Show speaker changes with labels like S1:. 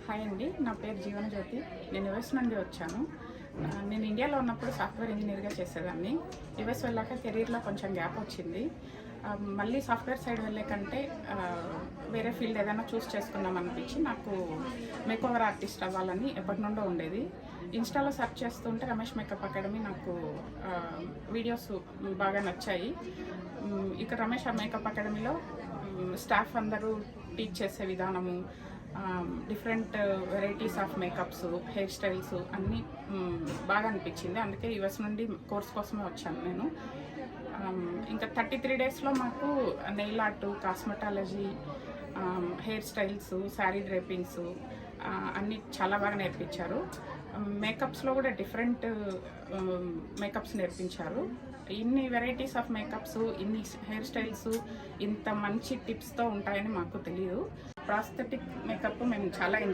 S1: Hi అండి, నా పేరు జీవన జ్యోతి. నేను యుఎస్ నుండి వచ్చాను. నేను ఇండియాలో ఉన్నప్పుడు సాఫ్ట్వేర్ ఇంజనీర్గా చేసేదాన్ని. యుఎస్ వెళ్ళాక కెరీర్లో కొంచెం గ్యాప్ వచ్చింది. మళ్ళీ సాఫ్ట్వేర్ సైడ్ వెళ్ళే కంటే వేరే ఫీల్డ్ ఏదైనా చూస్ చేసుకుందాం అనిపించి నాకు మేకోవర్ ఆర్టిస్ట్ అవ్వాలని ఎప్పటి నుండో ఉండేది. ఇన్స్టాలో సెర్చ్ చేస్తుంటే రమేష్ మేకప్ అకాడమీ నాకు వీడియోస్ బాగా నచ్చాయి. ఇక్కడ రమేష్ మేకప్ అకాడమీలో స్టాఫ్ అందరూ టీచ్ చేసే విధానము, different varieties of makeups, hair styles అన్నీ బాగా అనిపించింది. అందుకే యుఎస్ నుండి కోర్స్ కోసమే వచ్చాను నేను. ఇంకా 33 డేస్లో మాకు nail art, cosmetology, hair styles, sari డ్రేపింగ్స్ అన్నీ చాలా బాగా నేర్పించారు. మేకప్స్లో కూడా డిఫరెంట్ మేకప్స్ నేర్పించారు. ఇన్ని వెరైటీస్ ఆఫ్ మేకప్స్, ఇన్ని హెయిర్ స్టైల్స్, ఇంత మంచి టిప్స్తో ఉంటాయని మాకు తెలియదు. ప్రాస్థెటిక్ మేకప్ మేము చాలా